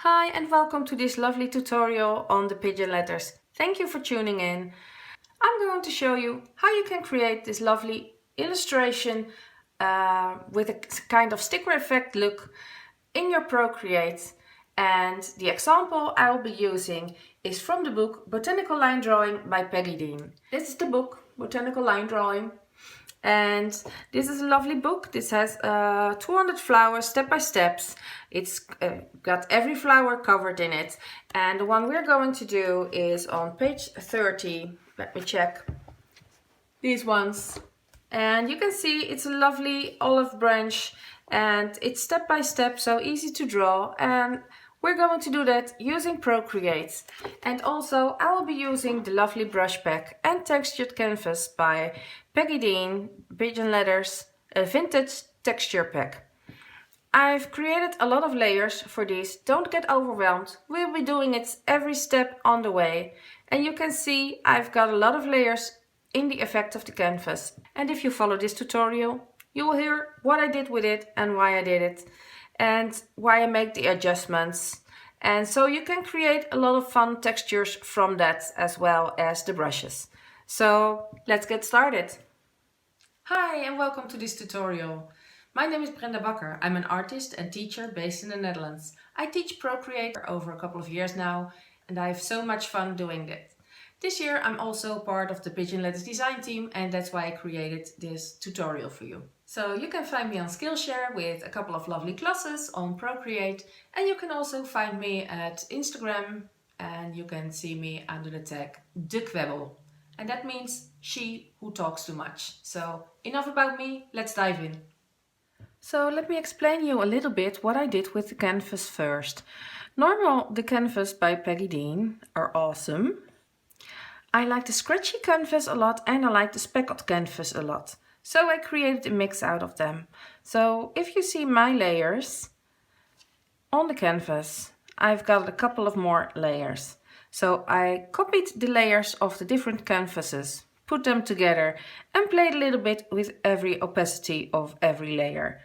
Hi and welcome to this lovely tutorial on the pigeon letters. Thank you for tuning in. I'm going to show you how you can create this lovely illustration with a kind of sticker effect look in your Procreate. And the example I will be using is from the book Botanical Line Drawing by Peggy. This is the book, Botanical Line Drawing. And this is a lovely book. This has 200 flowers step by steps. It's got every flower covered in it. And the one we're going to do is on page 30. Let me check. These ones. And you can see it's a lovely olive branch and it's step by step, so easy to draw. And we're going to do that using Procreate. And also I will be using the lovely brush pack and textured canvas by Peggy Pigeon Letters, a vintage texture pack. I've created a lot of layers for these. Don't get overwhelmed. We'll be doing it every step on the way. And you can see I've got a lot of layers in the effect of the canvas. And if you follow this tutorial, you will hear what I did with it and why I did it and why I make the adjustments. And so you can create a lot of fun textures from that as well as the brushes. So let's get started. Hi and welcome to this tutorial. My name is Brenda Bakker. I'm an artist and teacher based in the Netherlands. I teach Procreate for over a couple of years now and I have so much fun doing it. This year I'm also part of the Pigeon Letters design team and that's why I created this tutorial for you. So you can find me on Skillshare with a couple of lovely classes on Procreate, and you can also find me at Instagram and you can see me under the tag De Kwebbel. And that means she who talks too much. So enough about me, let's dive in. So let me explain you a little bit what I did with the canvas first. The canvas by Peggy Dean are awesome. I like the scratchy canvas a lot and I like the speckled canvas a lot. So I created a mix out of them. So if you see my layers on the canvas, I've got a couple of more layers. So I copied the layers of the different canvases, put them together and played a little bit with every opacity of every layer.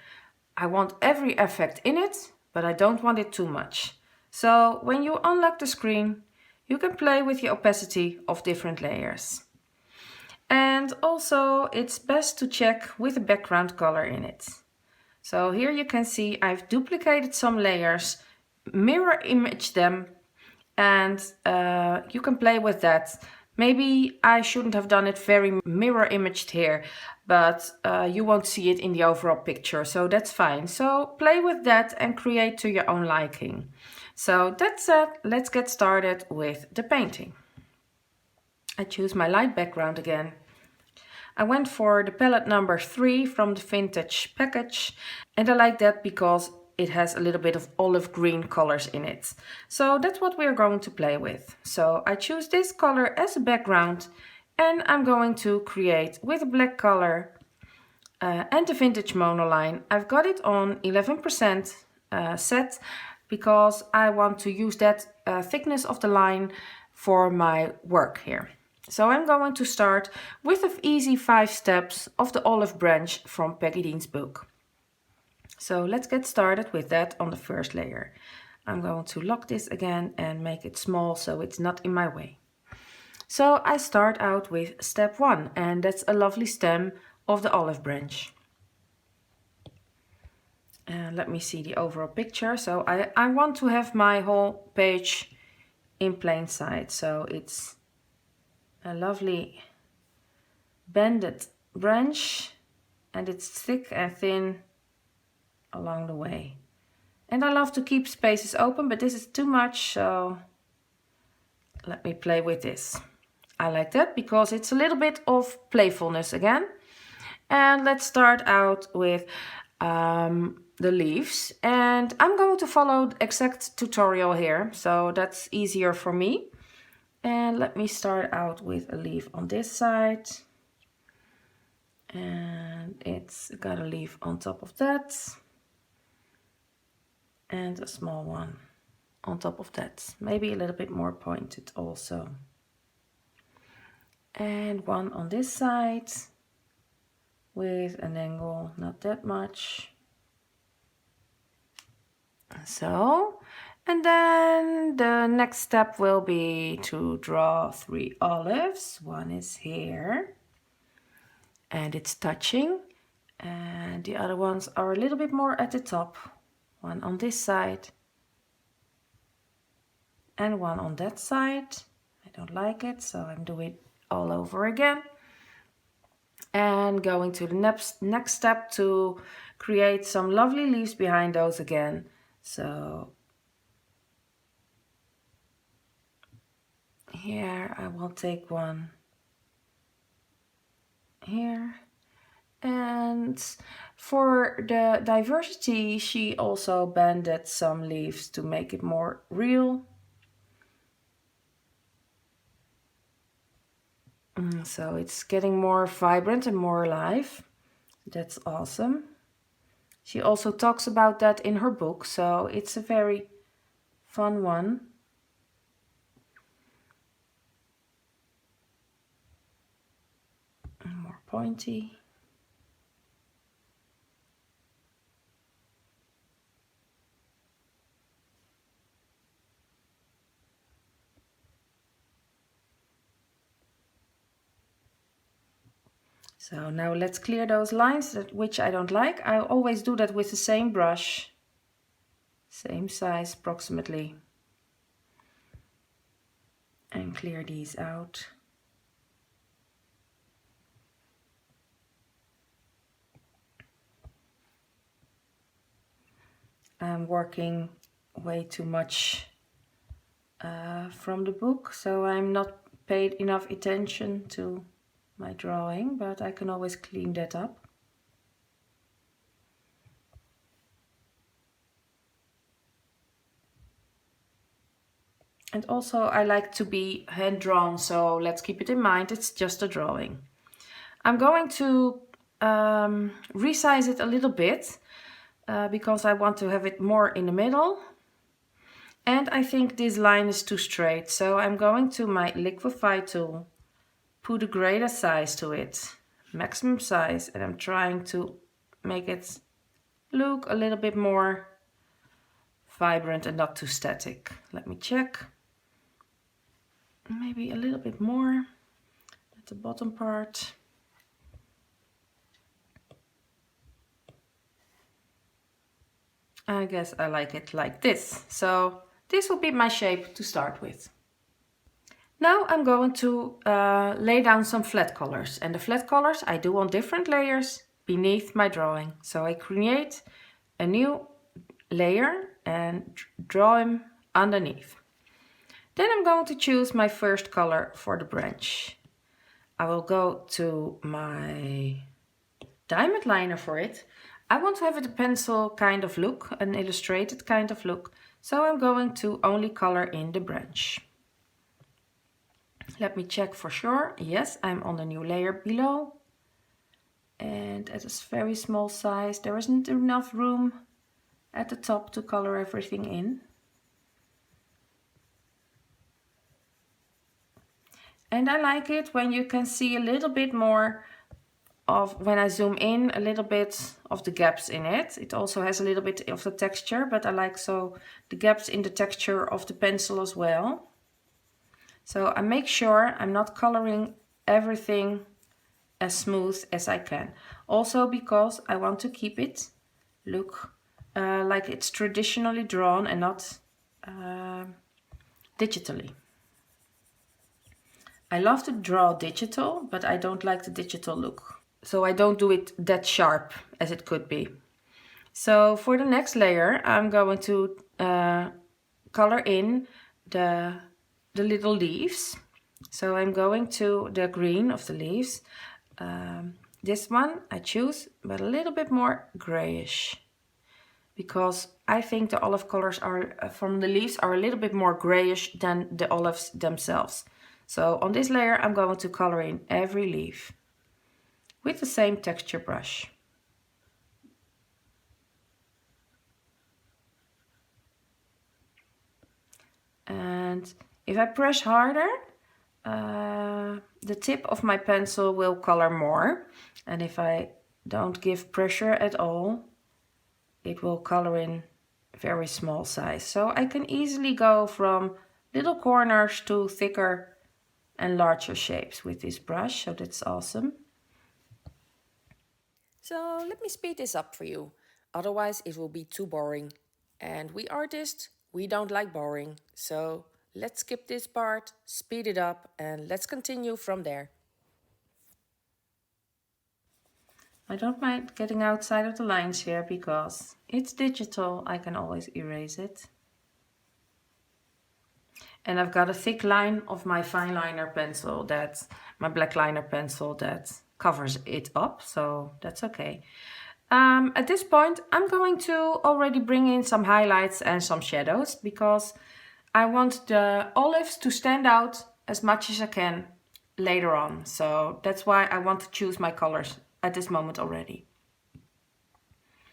I want every effect in it, but I don't want it too much. So when you unlock the screen, you can play with the opacity of different layers. And also it's best to check with a background color in it. So here you can see I've duplicated some layers, mirror image them, and you can play with that. Maybe I shouldn't have done it very mirror imaged here, but you won't see it in the overall picture, so that's fine. So play with that and create to your own liking. So that's it, let's get started with the painting. I choose my light background again. I went for the palette number 3 from the vintage package, and I like that because it has a little bit of olive green colors in it. So that's what we're going to play with. So I choose this color as a background and I'm going to create with a black color and the vintage monoline. I've got it on 11% set because I want to use that thickness of the line for my work here. So I'm going to start with the easy 5 steps of the olive branch from Peggy Dean's book. So let's get started with that on the first layer. I'm going to lock this again and make it small so it's not in my way. So I start out with step 1 and that's a lovely stem of the olive branch. And let me see the overall picture. So I want to have my whole page in plain sight. So it's a lovely bended branch and it's thick and thin along the way. And I love to keep spaces open, but this is too much, so let me play with this. I like that because it's a little bit of playfulness again. And let's start out with the leaves, and I'm going to follow the exact tutorial here, so that's easier for me. And let me start out with a leaf on this side, and it's got a leaf on top of that and a small one on top of that, maybe a little bit more pointed also, and one on this side with an angle not that much. So, And then the next step will be to draw 3 olives. One is here and it's touching, and the other ones are a little bit more at the top. One on this side and one on that side. I don't like it, so I'm doing it all over again. And going to the next step to create some lovely leaves behind those again. So here I will take one here. And for the diversity, she also banded some leaves to make it more real. So it's getting more vibrant and more alive. That's awesome. She also talks about that in her book, so it's a very fun one. More pointy. So now let's clear those lines which I don't like. I always do that with the same brush, same size approximately, and clear these out. I'm working way too much from the book, so I'm not paid enough attention to my drawing, but I can always clean that up. And also I like to be hand drawn, so let's keep it in mind, it's just a drawing. I'm going to resize it a little bit because I want to have it more in the middle. And I think this line is too straight, so I'm going to my liquify tool, put a greater size to it, maximum size, and I'm trying to make it look a little bit more vibrant and not too static. Let me check. Maybe a little bit more at the bottom part. I guess I like it like this. So this will be my shape to start with. Now I'm going to lay down some flat colors, and the flat colors I do on different layers beneath my drawing. So I create a new layer and draw them underneath. Then I'm going to choose my first color for the branch. I will go to my diamond liner for it. I want to have it a pencil kind of look, an illustrated kind of look. So I'm going to only color in the branch. Let me check for sure. Yes, I'm on the new layer below. And at a very small size, there isn't enough room at the top to color everything in. And I like it when you can see a little bit more of, when I zoom in, a little bit of the gaps in it. It also has a little bit of the texture, but I like so the gaps in the texture of the pencil as well. So I make sure I'm not coloring everything as smooth as I can. Also because I want to keep it look like it's traditionally drawn and not digitally. I love to draw digital, but I don't like the digital look. So I don't do it that sharp as it could be. So for the next layer, I'm going to color in the little leaves. So I'm going to the green of the leaves. This one I choose, but a little bit more grayish, because I think the olive colors are from the leaves are a little bit more grayish than the olives themselves. So on this layer I'm going to color in every leaf with the same texture brush. And if I press harder, the tip of my pencil will color more. And if I don't give pressure at all, it will color in very small size. So I can easily go from little corners to thicker and larger shapes with this brush, so that's awesome. So let me speed this up for you, otherwise it will be too boring. And we artists, we don't like boring, so let's skip this part, speed it up, and let's continue from there. I don't mind getting outside of the lines here because it's digital, I can always erase it. And I've got a thick line of my fine liner pencil, my black liner pencil that covers it up, so that's okay. At this point, I'm going to already bring in some highlights and some shadows because I want the olives to stand out as much as I can later on. So that's why I want to choose my colors at this moment already.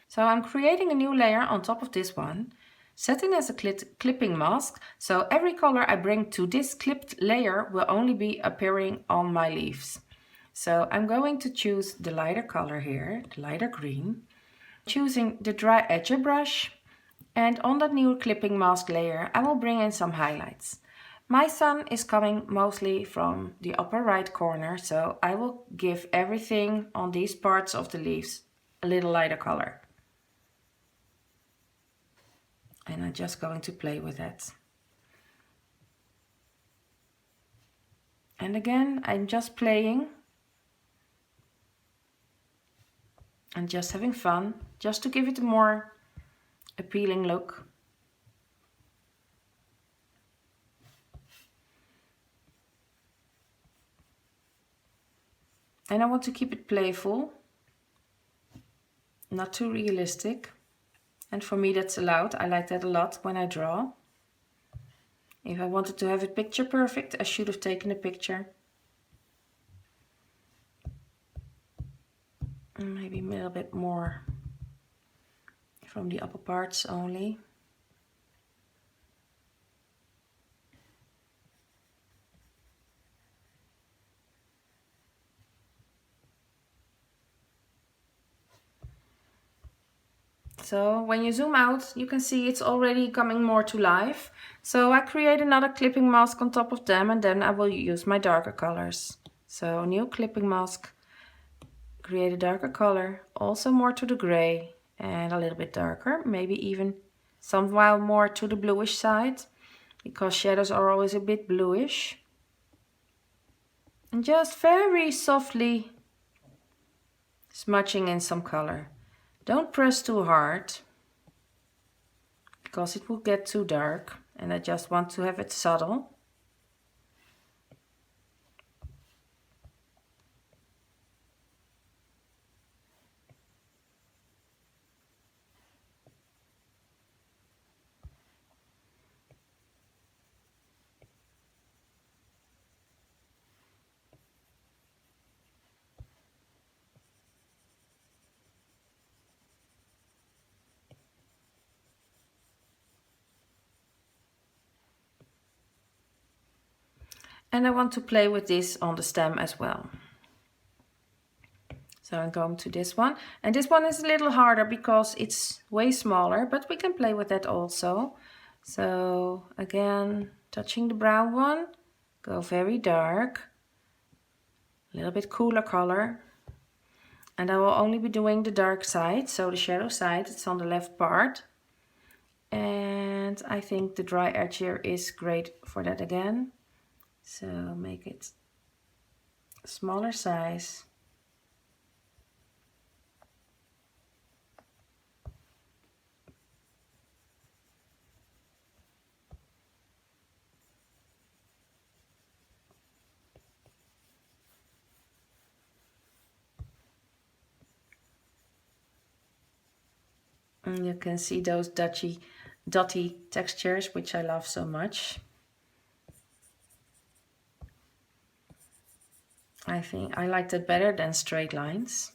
So I'm creating a new layer on top of this one, setting as a clipping mask. So every color I bring to this clipped layer will only be appearing on my leaves. So I'm going to choose the lighter color here, the lighter green, choosing the dry edger brush, and on that new clipping mask layer I will bring in some highlights. My sun is coming mostly from the upper right corner, so I will give everything on these parts of the leaves a little lighter color. And I'm just going to play with that. And again, I'm just playing and just having fun, just to give it a more appealing look. And I want to keep it playful, not too realistic. And for me that's allowed, I like that a lot when I draw. If I wanted to have it picture perfect, I should have taken a picture. And maybe a little bit more from the upper parts only. So when you zoom out, you can see it's already coming more to life. So I create another clipping mask on top of them, and then I will use my darker colors. So new clipping mask, create a darker color, also more to the gray and a little bit darker, maybe even somewhat more to the bluish side, because shadows are always a bit bluish. And just very softly smudging in some color. Don't press too hard, because it will get too dark, and I just want to have it subtle. And I want to play with this on the stem as well. So I'm going to this one. And this one is a little harder because it's way smaller, but we can play with that also. So again, touching the brown one, go very dark, a little bit cooler color. And I will only be doing the dark side, so the shadow side, it's on the left part. And I think the dry edge here is great for that again. So make it a smaller size. And you can see those dotty textures, which I love so much. I think I like that better than straight lines.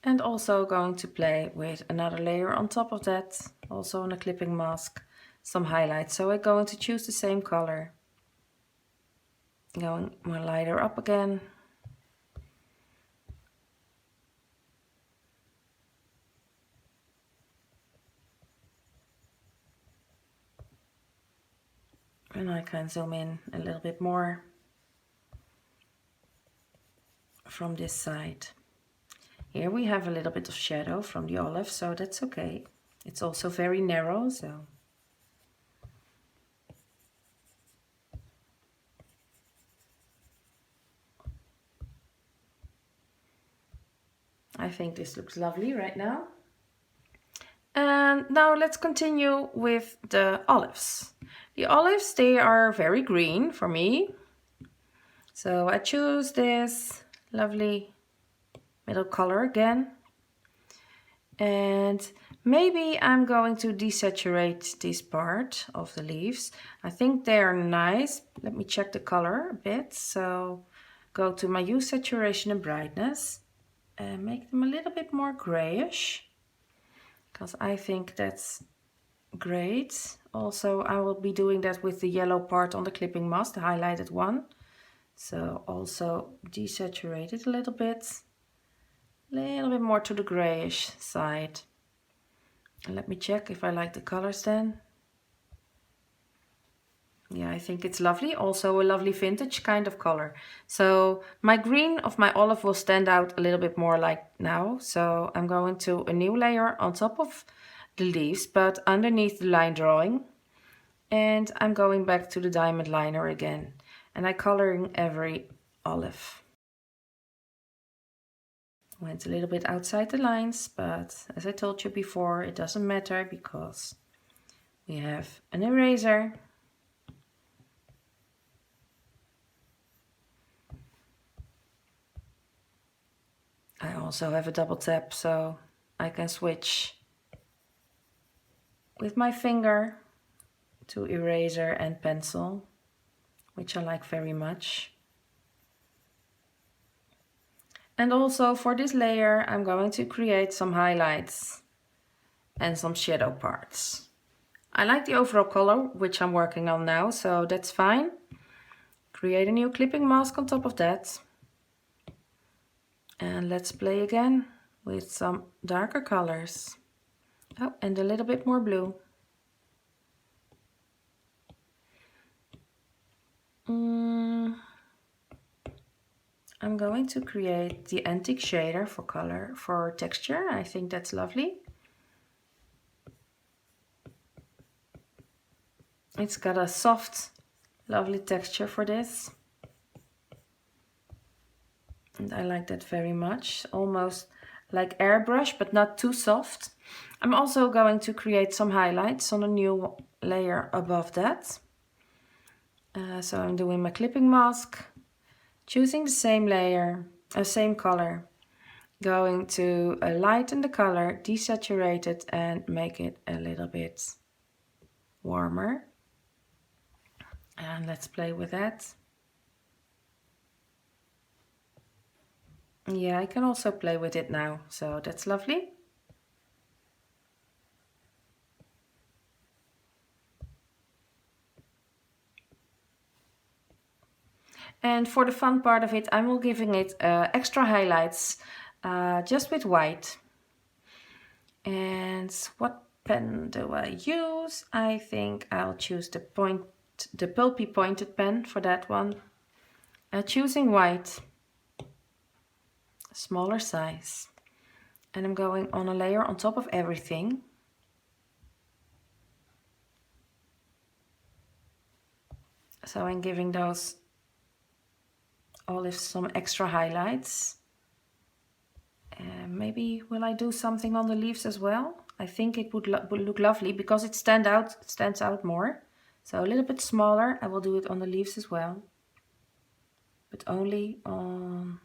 And also going to play with another layer on top of that, also on a clipping mask, some highlights. So I'm going to choose the same color. Going more lighter up again. And I can zoom in a little bit more from this side. Here we have a little bit of shadow from the olive, so that's okay. It's also very narrow, so. I think this looks lovely right now. And now let's continue with the olives. The olives, they are very green for me. So I choose this lovely middle color again. And maybe I'm going to desaturate this part of the leaves. I think they are nice. Let me check the color a bit. So go to my hue, saturation and brightness and make them a little bit more grayish, because I think that's great. Also, I will be doing that with the yellow part on the clipping mask, the highlighted one. So also desaturate it a little bit more to the grayish side. And let me check if I like the colors then. Yeah, I think it's lovely. Also a lovely vintage kind of color. So my green of my olive will stand out a little bit more like now. So I'm going to a new layer on top of the leaves, but underneath the line drawing. And I'm going back to the diamond liner again. And I'm coloring every olive. Went a little bit outside the lines, but as I told you before, it doesn't matter because we have an eraser. I also have a double tap, so I can switch with my finger to eraser and pencil, which I like very much. And also for this layer, I'm going to create some highlights and some shadow parts. I like the overall color, which I'm working on now, so that's fine. Create a new clipping mask on top of that. And let's play again with some darker colors. Oh, and a little bit more blue. I'm going to create the antique shader for color, for texture. I think that's lovely. It's got a soft, lovely texture for this. And I like that very much. Almost like airbrush, but not too soft. I'm also going to create some highlights on a new layer above that. So I'm doing my clipping mask, choosing the same layer, same color, going to lighten the color, desaturate it and make it a little bit warmer. And let's play with that. Yeah, I can also play with it now, so that's lovely. And for the fun part of it, I'm giving it extra highlights just with white. And what pen do I use? I think I'll choose the pulpy pointed pen for that one. Choosing white, smaller size. And I'm going on a layer on top of everything. So I'm giving those olives some extra highlights. Maybe will I do something on the leaves as well? I think it would look lovely because it stands out more. So a little bit smaller. I will do it on the leaves as well, but only on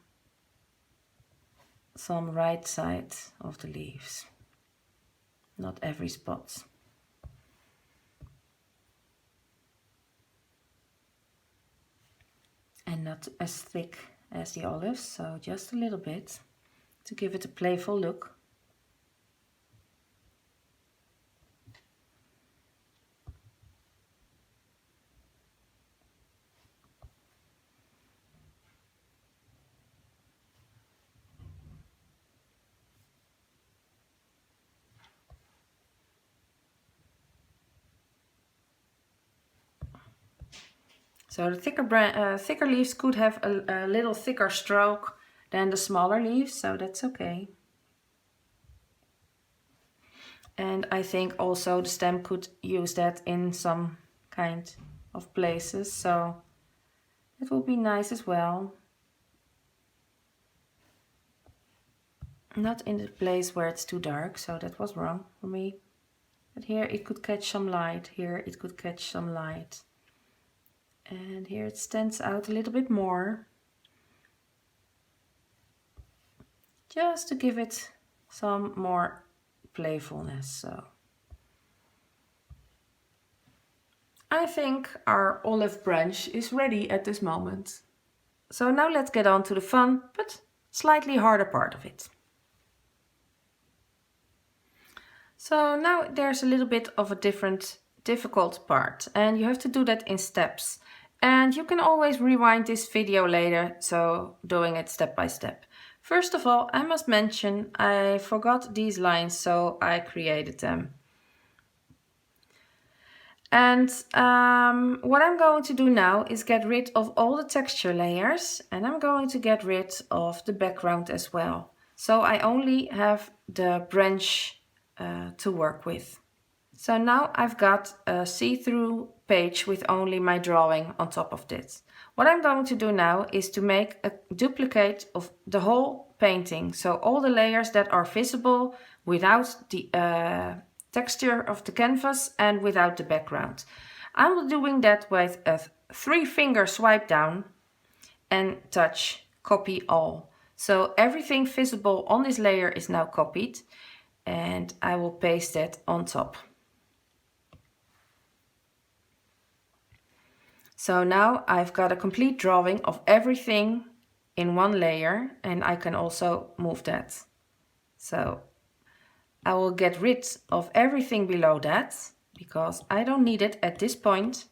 some right side of the leaves, not every spot. And not as thick as the olives, so just a little bit to give it a playful look. So the thicker leaves could have a little thicker stroke than the smaller leaves, so that's okay. And I think also the stem could use that in some kind of places, so it will be nice as well. Not in the place where it's too dark, so that was wrong for me. But here it could catch some light, here it could catch some light. And here it stands out a little bit more. Just to give it some more playfulness. So I think our olive branch is ready at this moment. So now let's get on to the fun but slightly harder part of it. So now there's a little bit of a difficult part, and you have to do that in steps. And you can always rewind this video later, so doing it step by step. First of all, I must mention I forgot these lines, so I created them. And what I'm going to do now is get rid of all the texture layers, and I'm going to get rid of the background as well. So I only have the branch to work with. So now I've got a see-through page with only my drawing on top of this. What I'm going to do now is to make a duplicate of the whole painting. So all the layers that are visible without the texture of the canvas and without the background. I'm doing that with a 3-finger swipe down and touch copy all. So everything visible on this layer is now copied, and I will paste it on top. So now I've got a complete drawing of everything in one layer, and I can also move that. So I will get rid of everything below that because I don't need it at this point.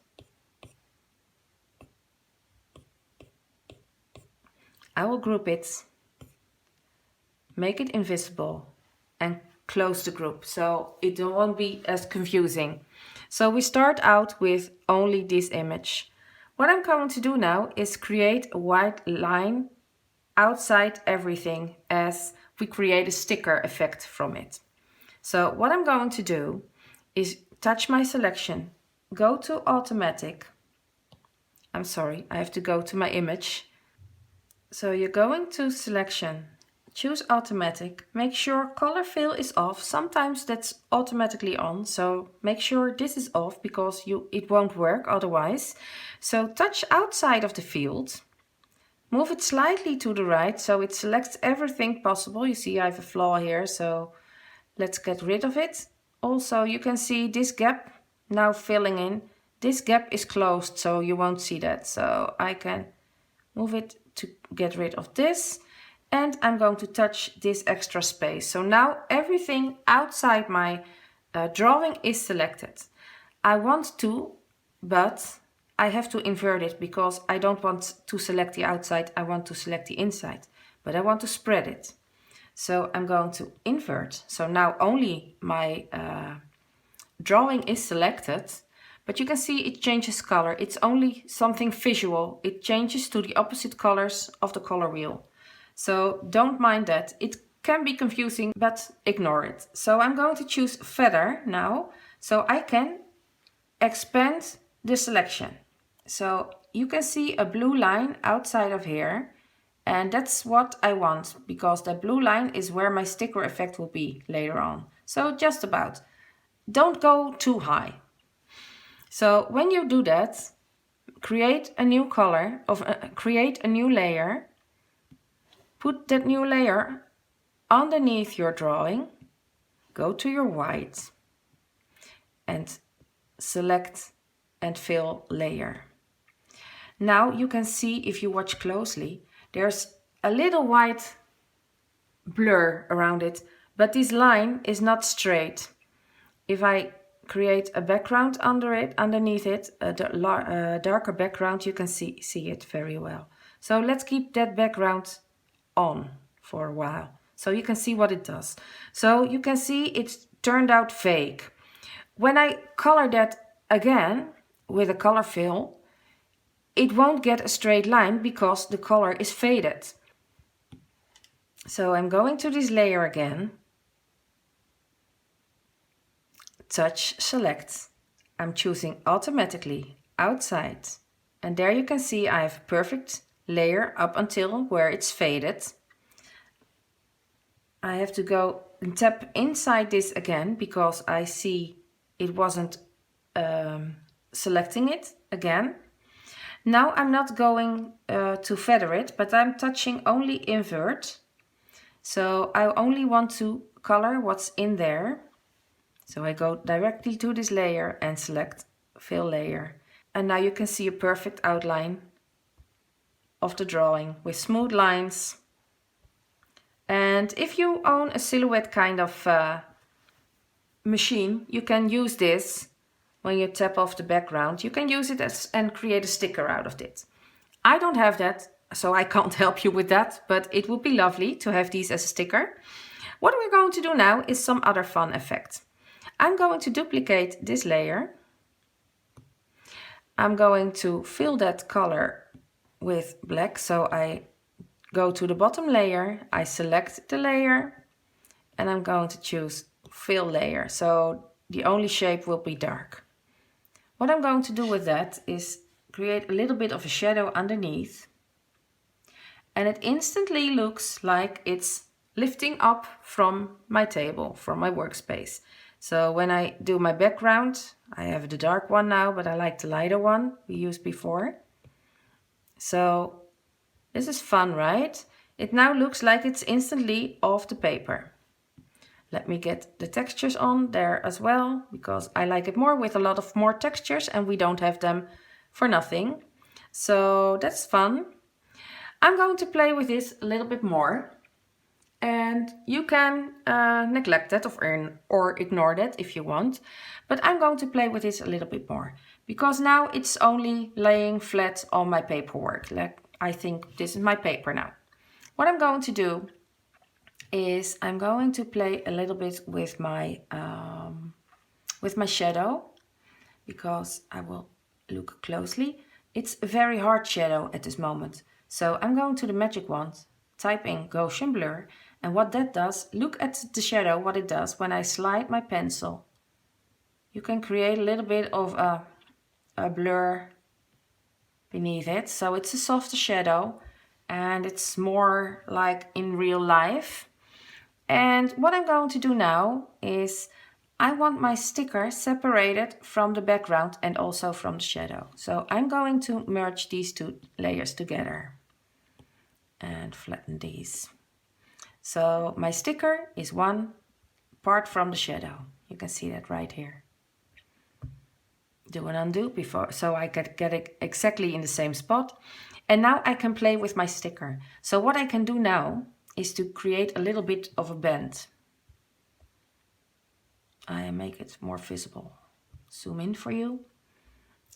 I will group it, make it invisible, and close the group so it won't be as confusing. So we start out with only this image. What I'm going to do now is create a white line outside everything as we create a sticker effect from it. So what I'm going to do is touch my selection, go to automatic. I'm sorry, I have to go to my image. So you're going to selection, choose automatic, make sure color fill is off. Sometimes that's automatically on, so make sure this is off because it won't work otherwise. So touch outside of the field, move it slightly to the right so it selects everything possible. You see I have a flaw here, so let's get rid of it. Also you can see this gap now filling in. This gap is closed, so you won't see that. So I can move it to get rid of this. And I'm going to touch this extra space. So now everything outside my drawing is selected. I want to, but I have to invert it because I don't want to select the outside, I want to select the inside. But I want to spread it. So I'm going to invert. So now only my drawing is selected, but you can see it changes color. It's only something visual. It changes to the opposite colors of the color wheel. So don't mind that. It can be confusing, but ignore it. So I'm going to choose feather now, so I can expand the selection. So you can see a blue line outside of here, and that's what I want because that blue line is where my sticker effect will be later on. So just about. Don't go too high. So when you do that, create a new color, create a new layer. Put that new layer underneath your drawing, go to your white and select and fill layer. Now you can see, if you watch closely, there's a little white blur around it, but this line is not straight. If I create a background underneath it, a darker background, you can see it very well. So let's keep that background on for a while so you can see what it does. So you can see it's turned out fake. When I color that again with a color fill, it won't get a straight line because the color is faded. So I'm going to this layer again, touch, select. I'm choosing automatically outside. And there you can see I have a perfect layer up until where it's faded. I have to go and tap inside this again because I see it wasn't selecting it again. Now I'm not going to feather it, but I'm touching only invert. So I only want to color what's in there. So I go directly to this layer and select fill layer. And now you can see a perfect outline of the drawing with smooth lines. And if you own a silhouette kind of machine, you can use this when you tap off the background. You can use it and create a sticker out of it. I don't have that, so I can't help you with that, but it would be lovely to have these as a sticker. What we're going to do now is some other fun effect. I'm going to duplicate this layer. I'm going to fill that color with black, so I go to the bottom layer, I select the layer, and I'm going to choose fill layer, so the only shape will be dark. What I'm going to do with that is create a little bit of a shadow underneath, and it instantly looks like it's lifting up from my table, from my workspace. So when I do my background, I have the dark one now, but I like the lighter one we used before. So this is fun, right? It now looks like it's instantly off the paper. Let me get the textures on there as well, because I like it more with a lot of more textures and we don't have them for nothing. So that's fun. I'm going to play with this a little bit more. And you can neglect that or ignore that if you want. But I'm going to play with this a little bit more. Because now it's only laying flat on my paperwork. Like, I think this is my paper now. What I'm going to do is I'm going to play a little bit with my shadow, because I will look closely. It's a very hard shadow at this moment. So I'm going to the magic wand, type in Gaussian blur, and what that does, look at the shadow, what it does when I slide my pencil. You can create a little bit of a blur beneath it, so it's a softer shadow and it's more like in real life. And what I'm going to do now is I want my sticker separated from the background and also from the shadow. So I'm going to merge these two layers together and flatten these. So my sticker is one part from the shadow. You can see that right here. Do an undo before, so I get it exactly in the same spot. And now I can play with my sticker. So what I can do now is to create a little bit of a bend. I make it more visible. Zoom in for you.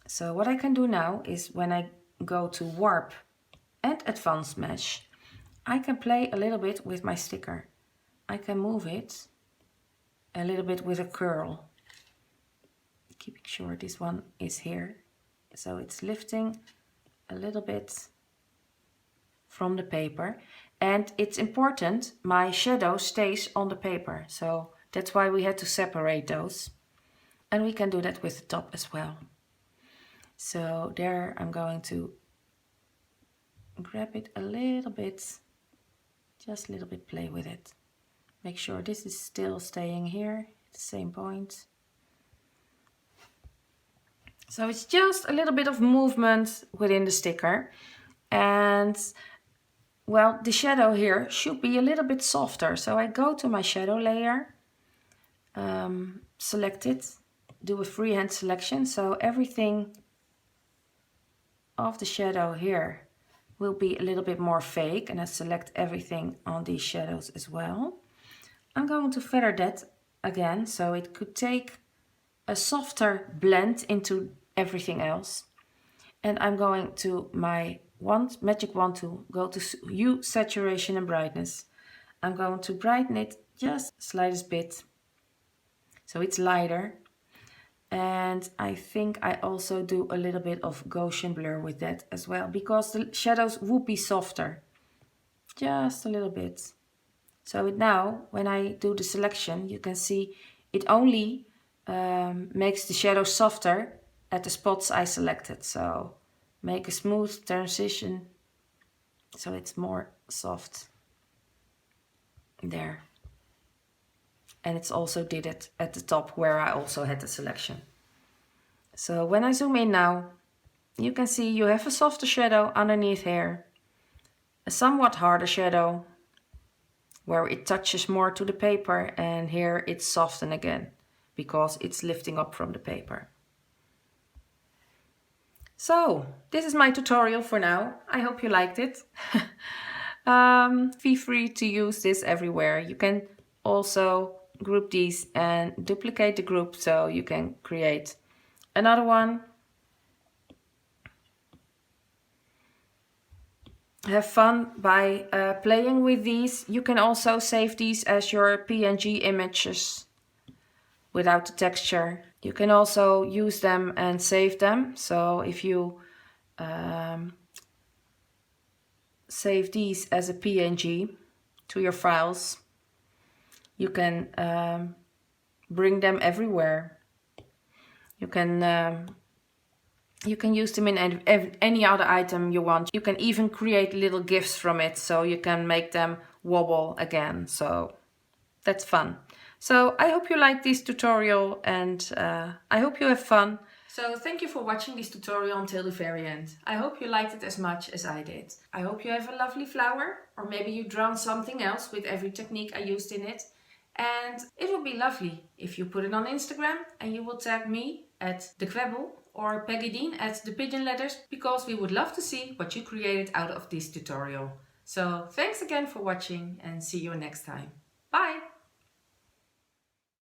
So what I can do now is when I go to warp and advanced mesh, I can play a little bit with my sticker. I can move it a little bit with a curl. Keeping sure this one is here. So it's lifting a little bit from the paper. And it's important my shadow stays on the paper. So that's why we had to separate those. And we can do that with the top as well. So there I'm going to grab it a little bit, just a little bit, play with it. Make sure this is still staying here at the same point. So it's just a little bit of movement within the sticker. And well, the shadow here should be a little bit softer. So I go to my shadow layer, select it, do a freehand selection. So everything of the shadow here will be a little bit more fake, and I select everything on these shadows as well. I'm going to feather that again, so it could take a softer blend into everything else. And I'm going to my magic wand tool, go to Hue, Saturation and Brightness. I'm going to brighten it just the slightest bit, so it's lighter. And I think I also do a little bit of Gaussian blur with that as well, because the shadows would be softer. Just a little bit. So now, when I do the selection, you can see it only makes the shadow softer at the spots I selected. So make a smooth transition so it's more soft there. And it's also did it at the top where I also had the selection. So when I zoom in now, you can see you have a softer shadow underneath here, a somewhat harder shadow where it touches more to the paper, and here it's softened again because it's lifting up from the paper. So this is my tutorial for now. I hope you liked it. Feel free to use this everywhere. You can also group these and duplicate the group so you can create another one. Have fun by playing with these. You can also save these as your PNG images without the texture. You can also use them and save them. So if you save these as a PNG to your files, you can bring them everywhere. You can use them in any other item you want. You can even create little GIFs from it, so you can make them wobble again. So that's fun. So I hope you like this tutorial, and I hope you have fun. So thank you for watching this tutorial until the very end. I hope you liked it as much as I did. I hope you have a lovely flower, or maybe you've drawn something else with every technique I used in it. And it would be lovely if you put it on Instagram and you will tag me at the Kwebbel or Peggy Dean at the Pigeon Letters, because we would love to see what you created out of this tutorial. So thanks again for watching, and see you next time. Bye!